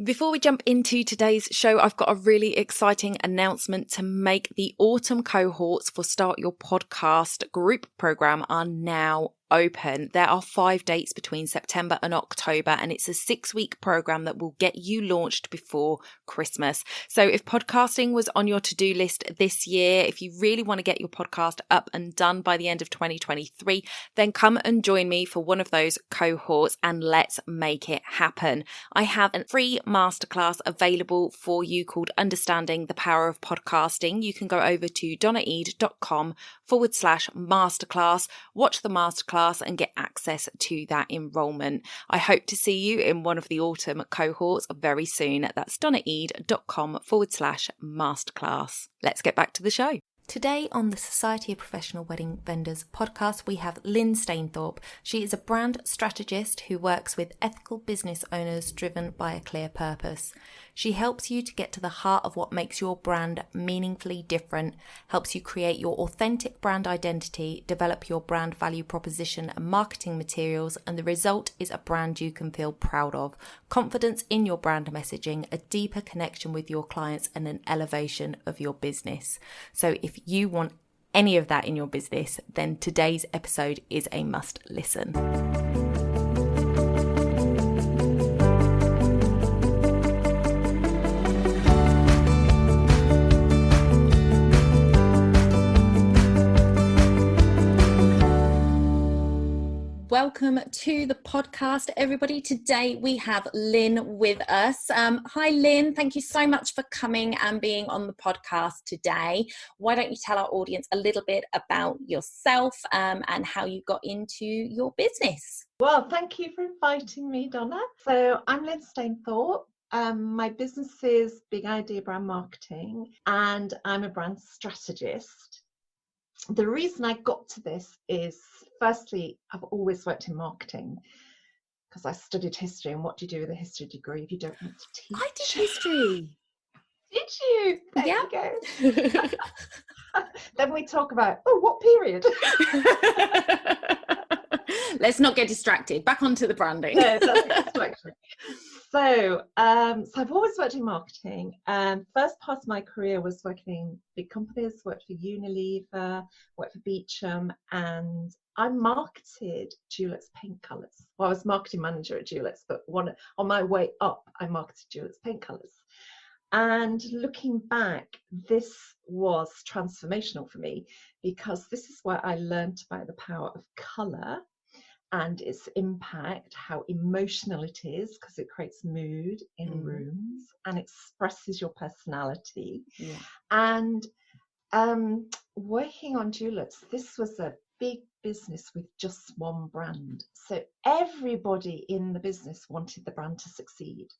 Before we jump into today's show, I've got a really exciting announcement to make. The autumn cohorts for Start Your Podcast group program are now open. There are 5 dates between September and October, and it's a 6-week program that will get you launched before Christmas. So if podcasting was on your to-do list this year, if you really want to get your podcast up and done by the end of 2023, then come and join me for one of those cohorts and let's make it happen. I have a free masterclass available for you called Understanding the Power of Podcasting. You can go over to donnaeade.com/masterclass, watch the masterclass and get access to that enrollment. I hope to see you in one of the autumn cohorts very soon. That's donnaeade.com/masterclass. Let's get back to the show. Today on the Society of Professional Wedding Vendors podcast, we have Lynne Stainthorpe. She is a brand strategist who works with ethical business owners driven by a clear purpose. She helps you to get to the heart of what makes your brand meaningfully different, helps you create your authentic brand identity, develop your brand value proposition and marketing materials, and the result is a brand you can feel proud of, confidence in your brand messaging, a deeper connection with your clients, and an elevation of your business. So if you want any of that in your business, then today's episode is a must listen. Welcome to the podcast, everybody. Today we have Lynne with us. Hi, Lynne. Thank you so much for coming and being on the podcast today. Why don't you tell our audience a little bit about yourself and how you got into your business? Well, thank you for inviting me, Donna. So I'm Lynne Stainthorpe. My business is Big Idea Brand Marketing, and I'm a brand strategist. The reason I got to this is, firstly, I've always worked in marketing because I studied history, and what do you do with a history degree if you don't want to teach? I did history. Did you? There you go. Then we talk about, what period? Let's not get distracted. Back onto the branding. No, that's distraction. So I've always worked in marketing. First part of my career was working in big companies, worked for Unilever, worked for Beecham, and I marketed Dulex paint colours. Well, I was marketing manager at Dulex, but on my way up, I marketed Dulex paint colours. And looking back, this was transformational for me because this is where I learned about the power of colour and its impact, how emotional it is, because it creates mood in rooms and expresses your personality. Yeah. And working on Dulex, this was a big business with just one brand. So everybody in the business wanted the brand to succeed.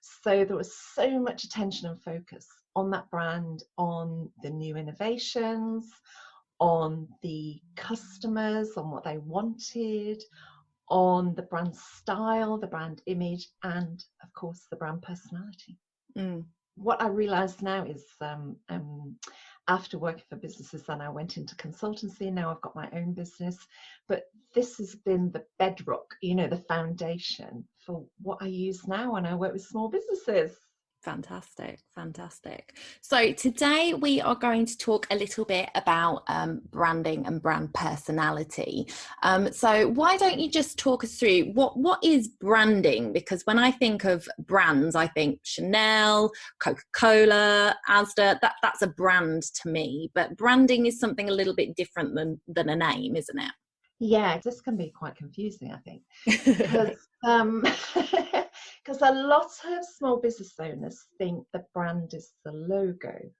So there was so much attention and focus on that brand, on the new innovations, on the customers, on what they wanted, on the brand style, the brand image, and of course the brand personality. What I realized now is after working for businesses, then I went into consultancy. Now I've got my own business, but this has been the bedrock, the foundation for what I use now when I work with small businesses. Fantastic. So today we are going to talk a little bit about branding and brand personality. So why don't you just talk us through what is branding? Because when I think of brands, I think Chanel, Coca-Cola, Asda. That's a brand to me. But branding is something a little bit different than a name, isn't it? Yeah, this can be quite confusing, I think, because a lot of small business owners think the brand is the logo,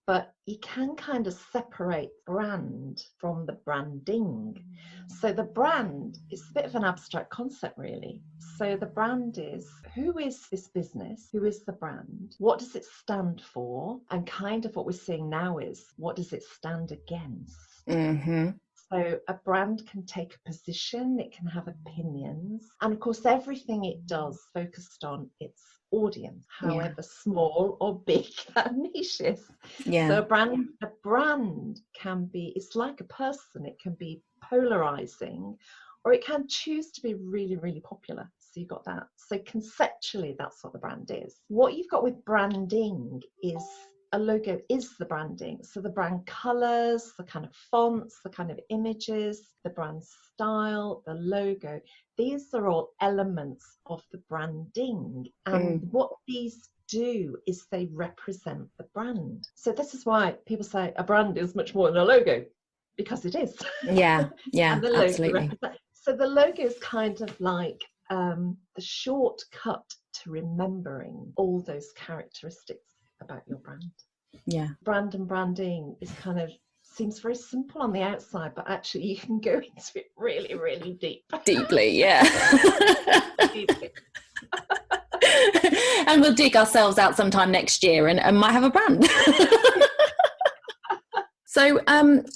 but you can kind of separate brand from the branding. So the brand is a bit of an abstract concept, really. So the brand is, who is this business? Who is the brand? What does it stand for? And kind of what we're seeing now is, what does it stand against? So a brand can take a position, it can have opinions, and of course everything it does focused on its audience, however small or big that niche is. So a brand can be, it's like a person, it can be polarizing, or it can choose to be really, really popular. So you've got that. So conceptually, that's what the brand is. What you've got with branding is a logo is the branding. So the brand colors, the kind of fonts, the kind of images, the brand style, the logo, these are all elements of the branding. And what these do is they represent the brand. So this is why people say a brand is much more than a logo, because it is. Yeah, And the logo absolutely. So the logo is kind of like the shortcut to remembering all those characteristics about your brand. Yeah. Brand and branding is kind of seems very simple on the outside, but actually you can go into it really, really deeply. Yeah. Deeply. And we'll dig ourselves out sometime next year and might have a brand. So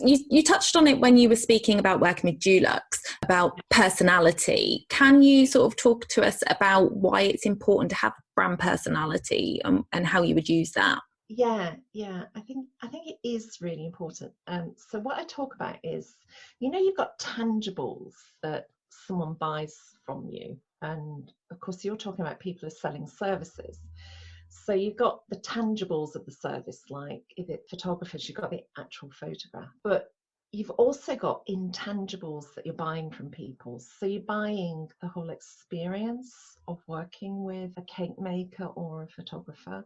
you touched on it when you were speaking about working with Dulux, about personality. Can you sort of talk to us about why it's important to have brand personality and how you would use that? Yeah, I think it is really important. So what I talk about is, you've got tangibles that someone buys from you, and of course you're talking about people who are selling services. So you've got the tangibles of the service, like if it's photographers, you've got the actual photograph, but you've also got intangibles that you're buying from people. So you're buying the whole experience of working with a cake maker or a photographer.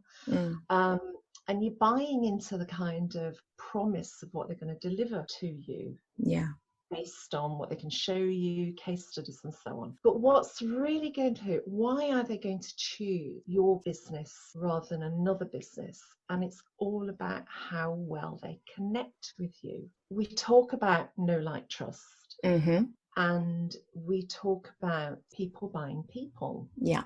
And you're buying into the kind of promise of what they're going to deliver to you. Yeah. Based on what they can show you, case studies and so on. But what's really going to, why are they going to choose your business rather than another business? And it's all about how well they connect with you. We talk about know, like, trust. And we talk about people buying people. Yeah.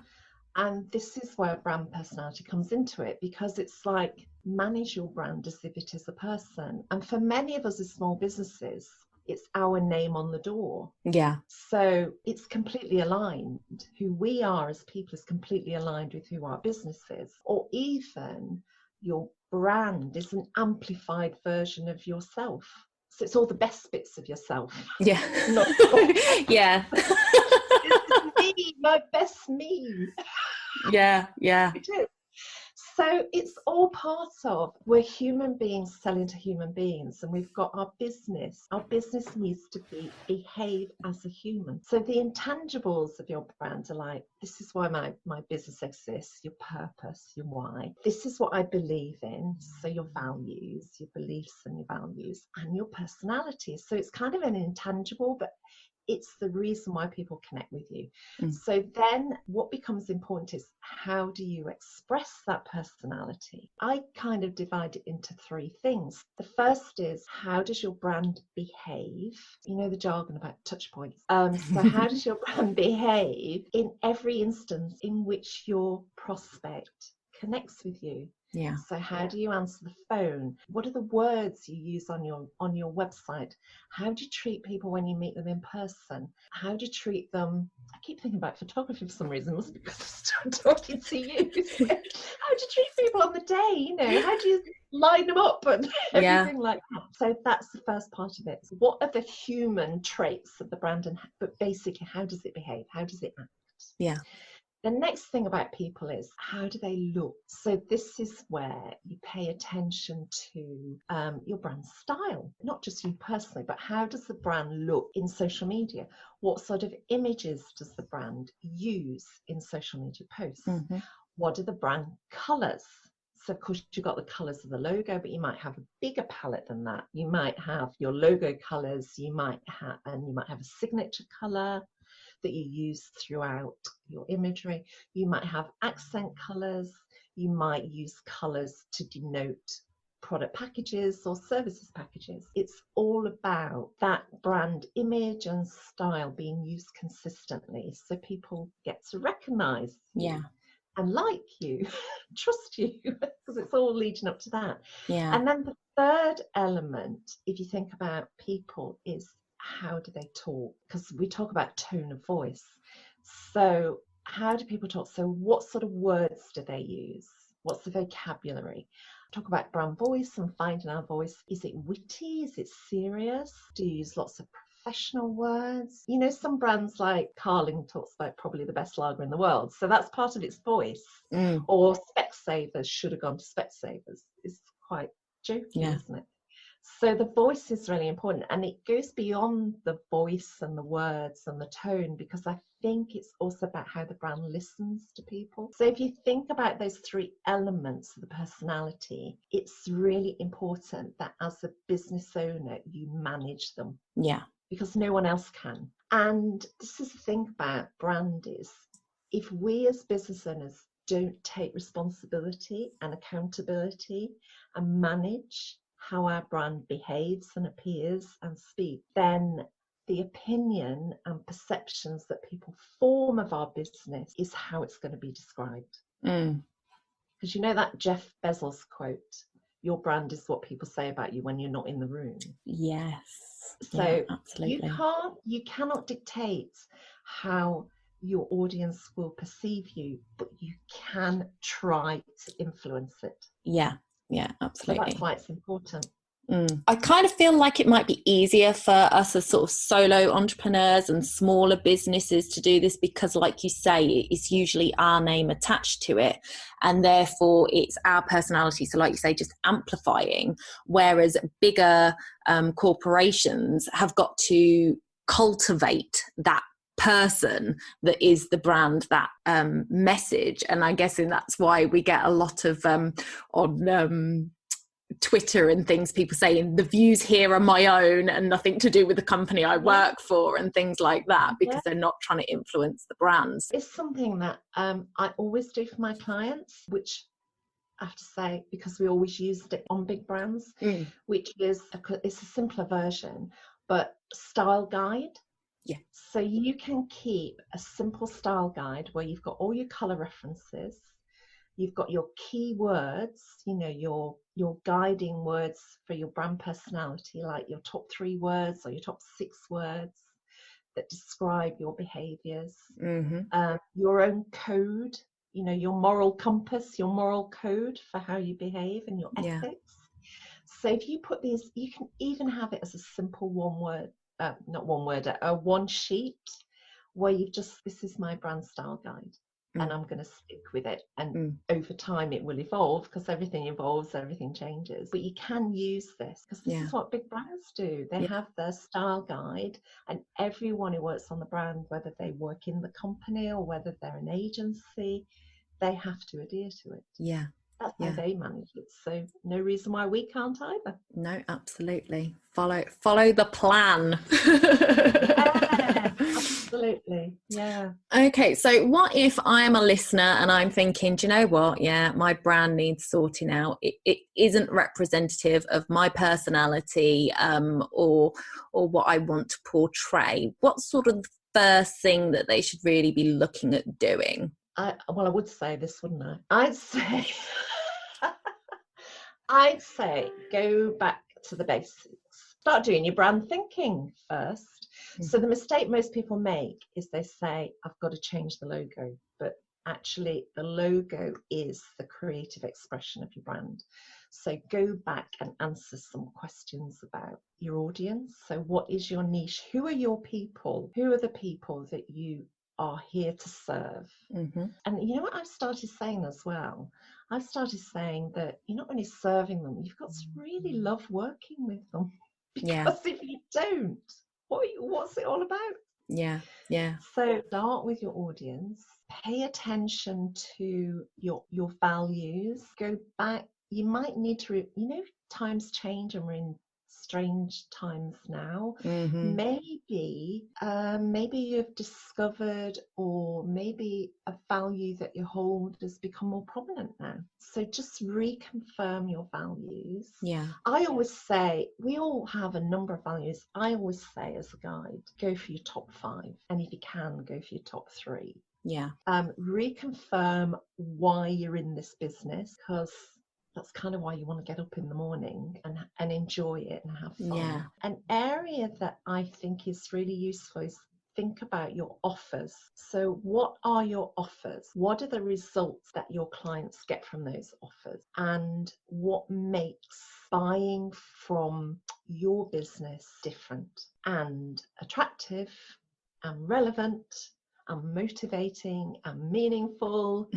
And this is where brand personality comes into it, because it's like manage your brand as if it is a person. And for many of us as small businesses, it's our name on the door. Yeah. So it's completely aligned. Who we are as people is completely aligned with who our business is. Or even your brand is an amplified version of yourself. So it's all the best bits of yourself. Yeah. Yeah. This is me, my best me. Yeah. It is. So it's all part of, we're human beings selling to human beings, and we've got our business. Our business needs to behave as a human. So the intangibles of your brand are like, this is why my business exists, your purpose, your why. This is what I believe in. So your values, your beliefs and your values, and your personality. So it's kind of an intangible, but it's the reason why people connect with you. So then what becomes important is, how do you express that personality? I kind of divide it into three things. The first is, how does your brand behave? You know the jargon about touch points. So how does your brand behave in every instance in which your prospect connects with you? Yeah. So how do you answer the phone? What are the words you use on your website? How do you treat people when you meet them in person? How do you treat them? I keep thinking about photography for some reason. It must be because I'm talking to you. So how do you treat people on the day? How do you line them up and everything like that? So that's the first part of it. So what are the human traits of the brand, but basically, how does it behave? How does it act? Yeah. The next thing about people is, how do they look? So this is where you pay attention to your brand style, not just you personally, but how does the brand look in social media? What sort of images does the brand use in social media posts? What are the brand colours? So of course you've got the colours of the logo, but you might have a bigger palette than that. You might have your logo colours, you might have a signature colour that you use throughout your imagery. You might have accent colours. You might use colours to denote product packages or services packages. It's all about that brand image and style being used consistently, so people get to recognise you and like you, trust you, because it's all leading up to that. And then the third element, if you think about people, is, how do they talk? Because we talk about tone of voice. So how do people talk? So what sort of words do they use? What's the vocabulary? Talk about brand voice and finding our voice. Is it witty? Is it serious? Do you use lots of professional words. You know, some brands like Carling talks about probably the best lager in the world. So that's part of its voice. Or Specsavers should have gone to Specsavers. It's quite jokey, isn't it? So the voice is really important, and it goes beyond the voice and the words and the tone, because I think it's also about how the brand listens to people. So if you think about those three elements of the personality, it's really important that as a business owner, you manage them. Yeah. Because no one else can. And this is the thing about brand is, if we as business owners don't take responsibility and accountability and manage how our brand behaves and appears and speaks, then the opinion and perceptions that people form of our business is how it's going to be described. Because you know that Jeff Bezos quote, your brand is what people say about you when you're not in the room. Yes. So yeah, absolutely. you cannot dictate how your audience will perceive you, but you can try to influence it. Yeah, absolutely. So that's why it's important. I kind of feel like it might be easier for us as sort of solo entrepreneurs and smaller businesses to do this, because like you say, it's usually our name attached to it, and therefore it's our personality. So like you say, just amplifying, whereas bigger corporations have got to cultivate that person that is the brand, that message. And I guess that's why we get a lot of on Twitter and things, people saying the views here are my own and nothing to do with the company I work for, and things like that, because they're not trying to influence the brands. It's something that I always do for my clients, which I have to say, because we always used it on big brands, which is it's a simpler version, but style guide. Yeah. So you can keep a simple style guide where you've got all your color references, you've got your key words, you know, your guiding words for your brand personality, like your top 3 words or your top 6 words that describe your behaviors, your own code, you know, your moral compass, your moral code for how you behave, and your ethics. So if you put these, you can even have it as a simple one sheet where you just, this is my brand style guide. And I'm going to stick with it. And over time, it will evolve, because everything evolves, everything changes. But you can use this, because this is what big brands do. They have their style guide, and everyone who works on the brand, whether they work in the company or whether they're an agency, they have to adhere to it. Yeah. That's how they manage it. So no reason why we can't either. No, absolutely. Follow the plan. Absolutely. Yeah. Okay, so what if I'm a listener and I'm thinking, do you know what? Yeah, my brand needs sorting out. It isn't representative of my personality or what I want to portray. What's sort of the first thing that they should really be looking at doing? I would say this, wouldn't I? I'd say go back to the basics. Start doing your brand thinking first. So the mistake most people make is they say, I've got to change the logo. But actually, the logo is the creative expression of your brand. So go back and answer some questions about your audience. So what is your niche? Who are your people? Who are the people that you are here to serve? And you know what I've started saying as well? I've started saying that you're not only serving them, you've got to really love working with them. Because if you don't, what's it all about? Yeah. So start with your audience, pay attention to your values, go back. You might need to, times change and we're in strange times now. Maybe you've discovered, or maybe a value that you hold has become more prominent now. So just reconfirm your values. I always say, we all have a number of values. I always say as a guide, go for your top 5, and if you can, go for your top 3. Reconfirm why you're in this business, because that's kind of why you want to get up in the morning and enjoy it and have fun. An area that I think is really useful is think about your offers. So what are your offers? What are the results that your clients get from those offers? And what makes buying from your business different and attractive and relevant and motivating and meaningful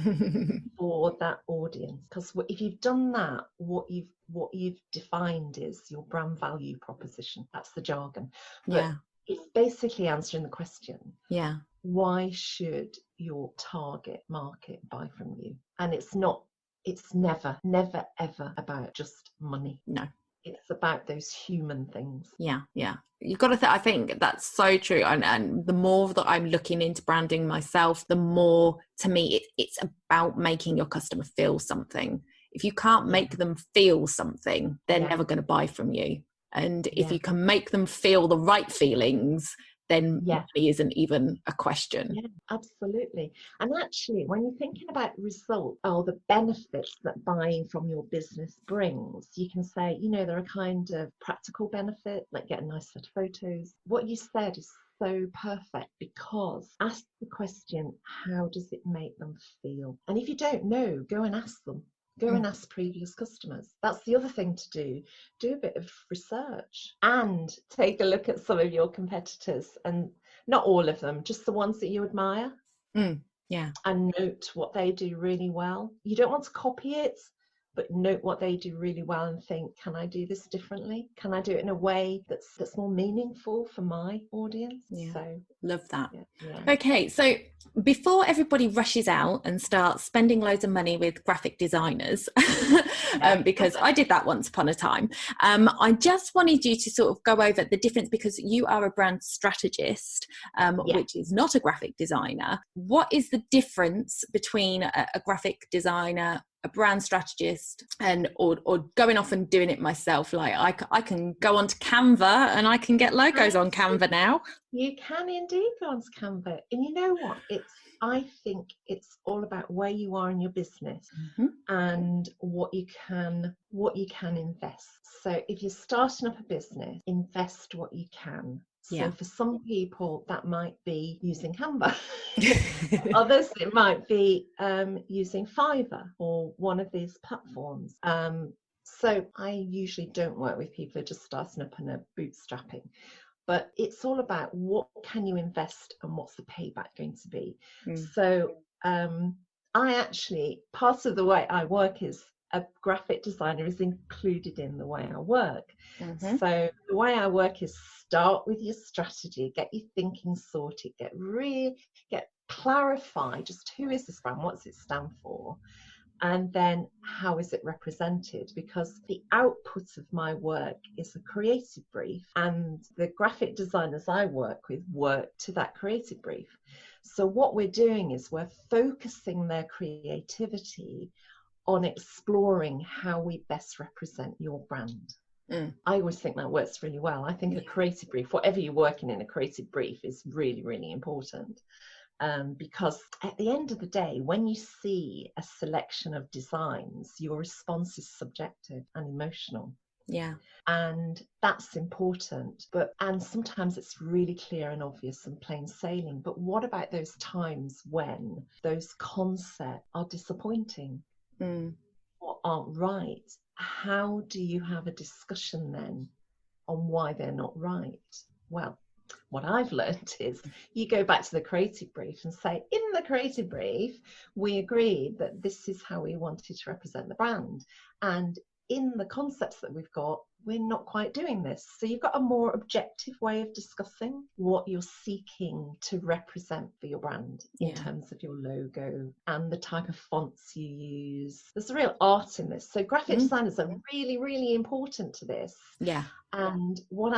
for that audience? Because if you've done that, what you've defined is your brand value proposition. That's the jargon. But it's basically answering the question. Yeah. Why should your target market buy from you? And it's never, ever about just money. No. It's about those human things. Yeah. You've got to I think that's so true. And the more that I'm looking into branding myself, the more, to me, it's about making your customer feel something. If you can't make them feel something, they're never going to buy from you. And if you can make them feel the right feelings, then money isn't even a question. Yeah, absolutely. And actually, when you're thinking about results or the benefits that buying from your business brings, you can say, there are kind of practical benefits, like getting a nice set of photos. What you said is so perfect, because ask the question, how does it make them feel? And if you don't know, go and ask them. Go and ask previous customers. That's the other thing to do. Do a bit of research and take a look at some of your competitors, and not all of them, just the ones that you admire. Yeah. And note what they do really well. You don't want to copy it, but note what they do really well and think, can I do this differently? Can I do it in a way that's more meaningful for my audience? Yeah. So love that. Yeah. Okay, so before everybody rushes out and starts spending loads of money with graphic designers, because I did that once upon a time, I just wanted you to sort of go over the difference, because you are a brand strategist, which is not a graphic designer. What is the difference between a graphic designer, a brand strategist, and or going off and doing it myself? Like I can go onto Canva and I can get logos on Canva now. You can indeed go onto Canva, and you know what? I think it's all about where you are in your business and what you can invest. So if you're starting up a business, invest what you can. So for some people, that might be using Canva. Others, it might be using Fiverr or one of these platforms. So I usually don't work with people who are just starting up and are bootstrapping. But it's all about what can you invest and what's the payback going to be. So I actually, part of the way I work is a graphic designer is included in the way I work. So the way I work is start with your strategy, get your thinking sorted, clarify just who is this brand, what's it stand for? And then how is it represented? Because the output of my work is a creative brief, and the graphic designers I work with work to that creative brief. So what we're doing is we're focusing their creativity on exploring how we best represent your brand. I always think that works really well. I think a creative brief, whatever you're working in, a creative brief is really, really important. Because at the end of the day, when you see a selection of designs, your response is subjective and emotional. And that's important. And sometimes it's really clear and obvious and plain sailing. But what about those times when those concepts are disappointing or aren't right? How do you have a discussion then on why they're not right? Well, what I've learned is you go back to the creative brief and say, in the creative brief, we agreed that this is how we wanted to represent the brand. And in the concepts that we've got, we're not quite doing this. So you've got a more objective way of discussing what you're seeking to represent for your brand in terms of your logo and the type of fonts you use. There's a real art in this. So graphic designers are really, really important to this. And what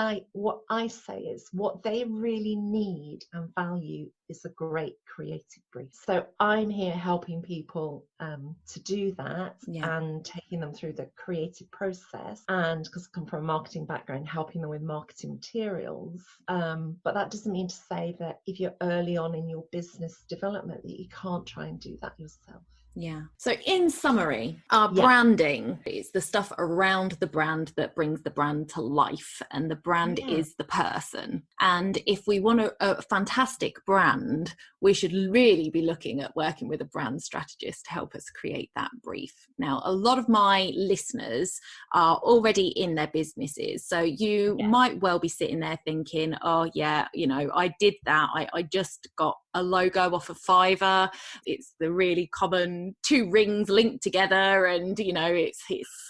I say is what they really need and value is a great creative brief. So I'm here helping people to do that and taking them through the creative process. And because I come from a marketing background, helping them with marketing materials. But that doesn't mean to say that if you're early on in your business development that you can't try and do that yourself. Yeah. So in summary, our branding is the stuff around the brand that brings the brand to life, and the brand is the person. And if we want a fantastic brand, we should really be looking at working with a brand strategist to help us create that brief. Now, a lot of my listeners are already in their businesses. So you might well be sitting there thinking, oh yeah, you know, I did that. I just got a logo off of Fiverr. It's the really common 2 rings linked together, and you know, it's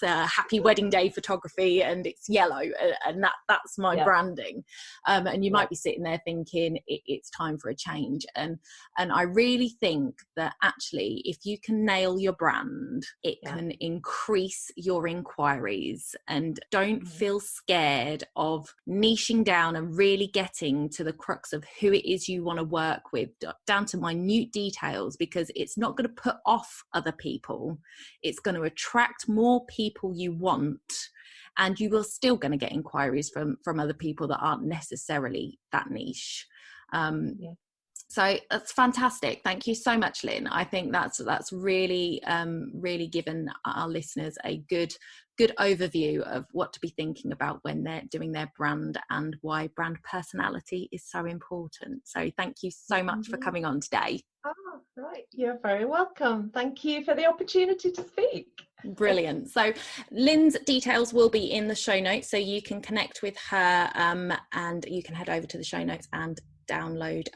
happy wedding day photography, and it's yellow, and that's my branding. And you might be sitting there thinking it's time for a change. And I really think that actually, if you can nail your brand, it can increase your inquiries. And don't feel scared of niching down and really getting to the crux of who it is you want to work with, down to minute details, because it's not going to put off other people. It's going to attract more people you want, and you will still going to get inquiries from other people that aren't necessarily that niche. So that's fantastic. Thank you so much, Lynne. I think that's really really given our listeners a good overview of what to be thinking about when they're doing their brand, and why brand personality is so important. So thank you so much for coming on today. Oh, right. You're very welcome. Thank you for the opportunity to speak. Brilliant. So Lynne's details will be in the show notes, so you can connect with her, and you can head over to the show notes and download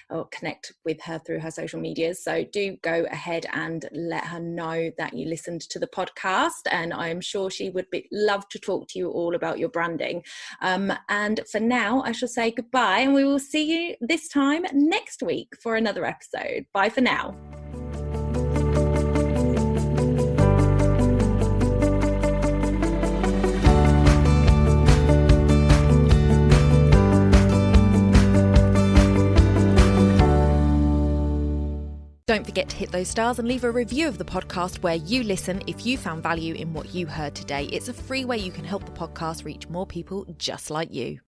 or connect with her through her social medias. So do go ahead and let her know that you listened to the podcast, and I'm sure she would love to talk to you all about your branding. And for now, I shall say goodbye, and we will see you this time next week for another episode. Bye for now. Don't forget to hit those stars and leave a review of the podcast where you listen if you found value in what you heard today. It's a free way you can help the podcast reach more people just like you.